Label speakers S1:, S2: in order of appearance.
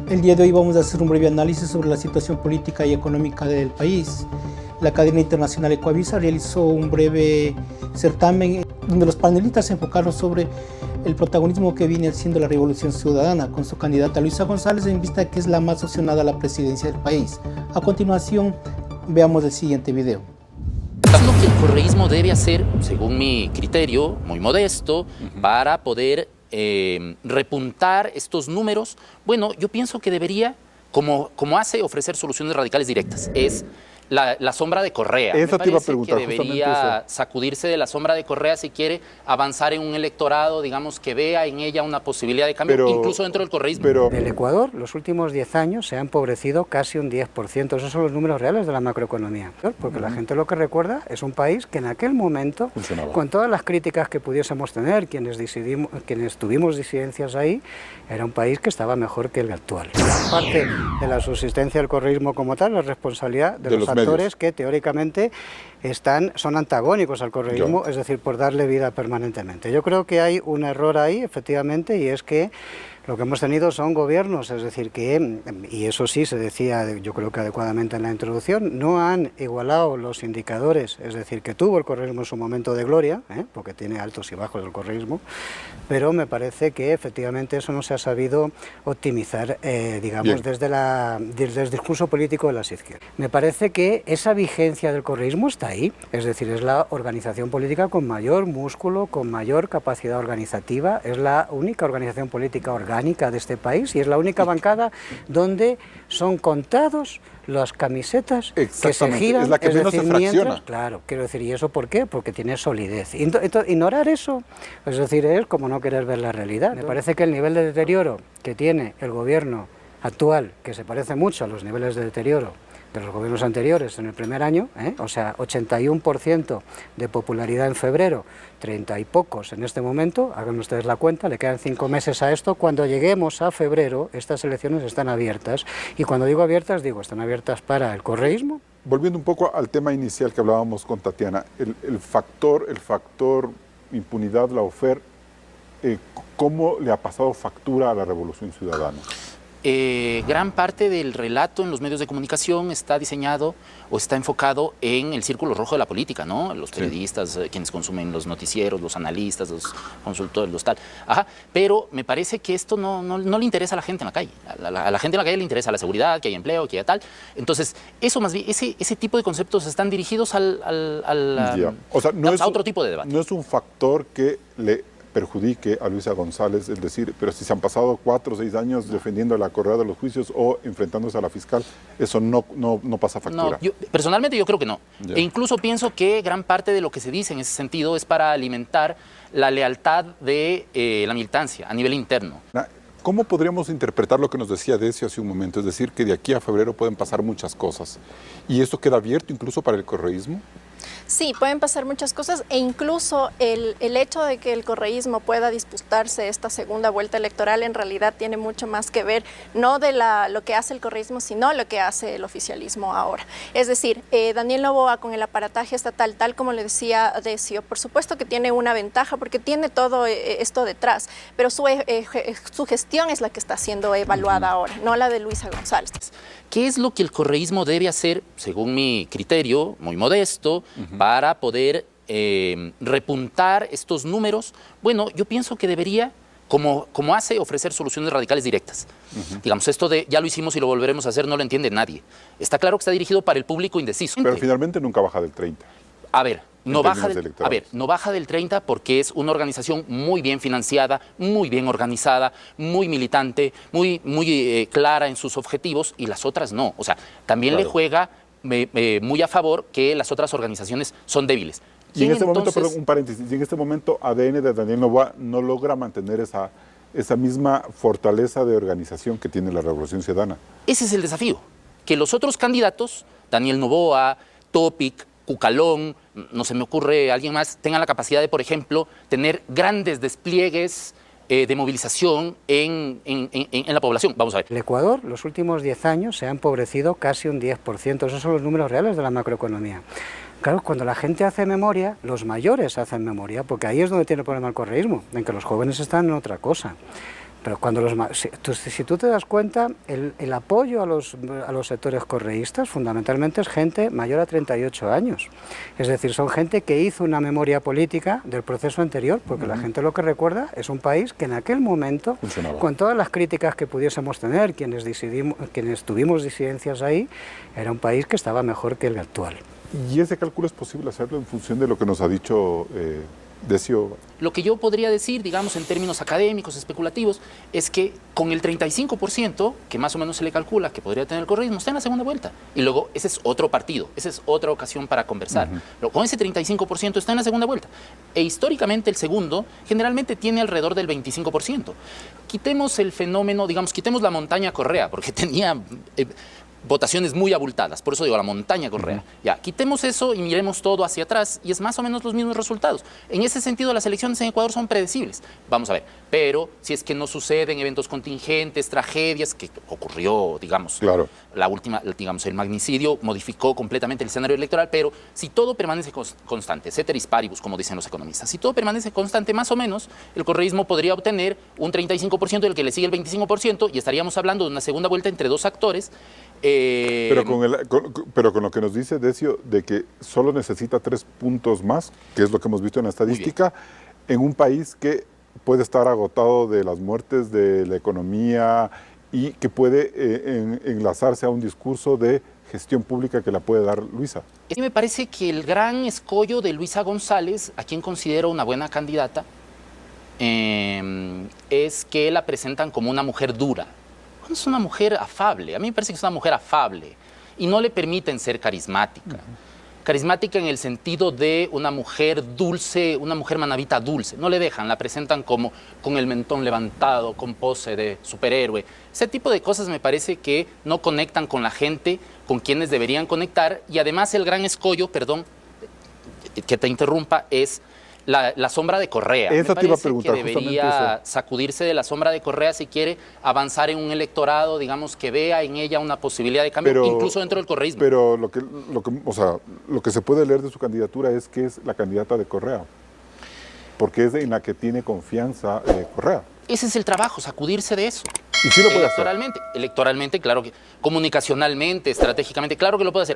S1: El día de hoy vamos a hacer un breve análisis sobre la situación política y económica del país. La cadena internacional Ecuavisa realizó un breve certamen donde los panelistas se enfocaron sobre el protagonismo que viene siendo la Revolución Ciudadana con su candidata Luisa González, en vista que es la más opcionada a la presidencia del país. A continuación, veamos el siguiente video.
S2: Lo que el correísmo debe hacer, según mi criterio, muy modesto, para poder repuntar estos números, bueno, yo pienso que debería, como hace, ofrecer soluciones radicales directas. Es la sombra de Correa.
S3: Eso
S2: Me
S3: te iba a
S2: parece
S3: preguntar,
S2: que debería
S3: eso.
S2: sacudirse de la sombra de Correa si quiere avanzar en un electorado, digamos, que vea en ella una posibilidad de cambio, incluso dentro del correísmo.
S4: En el Ecuador, los últimos 10 años se ha empobrecido casi un 10%. Esos son los números reales de la macroeconomía. Porque la gente lo que recuerda es un país que en aquel momento, con todas las críticas que pudiésemos tener, quienes tuvimos disidencias ahí, era un país que estaba mejor que el actual. Parte de la subsistencia del correísmo como tal es responsabilidad de los actores que teóricamente son antagónicos al correísmo, es decir, por darle vida permanentemente. Yo creo que hay un error ahí, efectivamente, y es que lo que hemos tenido son gobiernos, es decir, que, y eso sí se decía, yo creo que adecuadamente en la introducción, no han igualado los indicadores, es decir, que tuvo el correísmo en su momento de gloria, porque tiene altos y bajos el correísmo, pero me parece que efectivamente eso no se ha sabido optimizar, digamos, desde el discurso político de las izquierdas. Me parece que esa vigencia del correísmo está ahí, es decir, es la organización política con mayor músculo, con mayor capacidad organizativa, es la única organización política orgánica de este país y es la única bancada donde son contados las camisetas que se giran,
S3: es la que menos se fracciona.
S4: Claro, quiero decir, ¿y eso por qué? Porque tiene solidez. Ignorar eso, es decir, es como no querer ver la realidad. Me parece que el nivel de deterioro que tiene el gobierno actual, que se parece mucho a los niveles de deterioro de los gobiernos anteriores en el primer año, o sea, 81% de popularidad en febrero, 30 y pocos en este momento, hagan ustedes la cuenta, le quedan 5 meses a esto, cuando lleguemos a febrero, estas elecciones están abiertas, y cuando digo abiertas, están abiertas para el correísmo.
S3: Volviendo un poco al tema inicial que hablábamos con Tatiana, el factor impunidad, la OFER, ¿cómo le ha pasado factura a la Revolución Ciudadana?
S2: Gran parte del relato en los medios de comunicación está diseñado o está enfocado en el círculo rojo de la política, ¿no? Los periodistas, quienes consumen los noticieros, los analistas, los consultores, los tal. Pero me parece que esto no le interesa a la gente en la calle. A la gente en la calle le interesa la seguridad, que haya empleo, que haya tal. Entonces, eso más bien, ese tipo de conceptos están dirigidos a otro tipo de debate.
S3: No es un factor que le perjudique a Luisa González, es decir, pero si se han pasado 4 o 6 años defendiendo la correa de los juicios o enfrentándose a la fiscal, eso no pasa factura.
S2: No, personalmente yo creo que no. E incluso pienso que gran parte de lo que se dice en ese sentido es para alimentar la lealtad de la militancia a nivel interno.
S3: ¿Cómo podríamos interpretar lo que nos decía Decio hace un momento? Es decir, que de aquí a febrero pueden pasar muchas cosas. ¿Y esto queda abierto incluso para el correísmo?
S5: Sí, pueden pasar muchas cosas e incluso el hecho de que el correísmo pueda disputarse esta segunda vuelta electoral en realidad tiene mucho más que ver no de lo que hace el correísmo, sino lo que hace el oficialismo ahora. Es decir, Daniel Noboa con el aparataje estatal, tal como le decía Decio, por supuesto que tiene una ventaja porque tiene todo esto detrás, pero su gestión es la que está siendo evaluada ahora, no la de Luisa González.
S2: ¿Qué es lo que el correísmo debe hacer, según mi criterio, muy modesto, para poder repuntar estos números? Bueno, yo pienso que debería, como hace, ofrecer soluciones radicales directas. Digamos, esto de ya lo hicimos y lo volveremos a hacer no lo entiende nadie. Está claro que está dirigido para el público indeciso.
S3: Pero finalmente nunca baja del 30.
S2: A ver, no baja del 30 porque es una organización muy bien financiada, muy bien organizada, muy militante, muy clara en sus objetivos, y las otras no. O sea, también le juega muy a favor que las otras organizaciones son débiles.
S3: Y en este momento, perdón, un paréntesis, y en este momento ADN de Daniel Noboa no logra mantener esa misma fortaleza de organización que tiene la Revolución Ciudadana.
S2: Ese es el desafío, que los otros candidatos, Daniel Noboa, Topic, Cucalón, no se me ocurre alguien más, tengan la capacidad de, por ejemplo, tener grandes despliegues de movilización en la población. Vamos a ver.
S4: El Ecuador, los últimos 10 años, se ha empobrecido casi un 10%. Esos son los números reales de la macroeconomía. Claro, cuando la gente hace memoria, los mayores hacen memoria, porque ahí es donde tiene el problema el correísmo, en que los jóvenes están en otra cosa. Pero cuando si tú te das cuenta, el apoyo a los sectores correístas fundamentalmente es gente mayor a 38 años. Es decir, son gente que hizo una memoria política del proceso anterior, porque la gente lo que recuerda es un país que en aquel momento, con todas las críticas que pudiésemos tener, quienes tuvimos disidencias ahí, era un país que estaba mejor que el actual.
S3: ¿Y ese cálculo es posible hacerlo en función de lo que nos ha dicho Decio?
S2: Lo que yo podría decir, digamos, en términos académicos, especulativos, es que con el 35%, que más o menos se le calcula que podría tener el correísmo, está en la segunda vuelta. Y luego, ese es otro partido, esa es otra ocasión para conversar. Pero con ese 35% está en la segunda vuelta. E históricamente el segundo generalmente tiene alrededor del 25%. Quitemos el fenómeno, digamos, quitemos la montaña Correa, porque tenía votaciones muy abultadas, por eso digo la montaña Correa. Ya, quitemos eso y miremos todo hacia atrás y es más o menos los mismos resultados. En ese sentido, las elecciones en Ecuador son predecibles. Vamos a ver, pero si es que no suceden eventos contingentes, tragedias, que ocurrió, digamos, la última, digamos, el magnicidio modificó completamente el escenario electoral, pero si todo permanece constante, ceteris paribus, como dicen los economistas, si todo permanece constante, más o menos, el correísmo podría obtener un 35% del que le sigue el 25% y estaríamos hablando de una segunda vuelta entre dos actores.
S3: Pero con lo que nos dice Decio, de que solo necesita 3 puntos más, que es lo que hemos visto en la estadística, en un país que puede estar agotado de las muertes, de la economía y que puede enlazarse a un discurso de gestión pública que la puede dar Luisa.
S2: Y me parece que el gran escollo de Luisa González, a quien considero una buena candidata, es que la presentan como una mujer dura. Es una mujer afable, a mí me parece que es una mujer afable y no le permiten ser carismática. Carismática en el sentido de una mujer dulce, una mujer manabita dulce. No le dejan, la presentan como con el mentón levantado, con pose de superhéroe. Ese tipo de cosas me parece que no conectan con la gente, con quienes deberían conectar. Y además el gran escollo, perdón, que te interrumpa, es la sombra de Correa.
S3: Esa te iba a preguntar,
S2: que debería sacudirse de la sombra de Correa si quiere avanzar en un electorado, digamos, que vea en ella una posibilidad de cambio, incluso dentro del correísmo.
S3: Pero lo que se puede leer de su candidatura es que es la candidata de Correa, porque es en la que tiene confianza Correa.
S2: Ese es el trabajo, sacudirse de eso.
S3: ¿Y sí lo puede
S2: electoralmente, claro que, comunicacionalmente, estratégicamente, claro que lo puede hacer.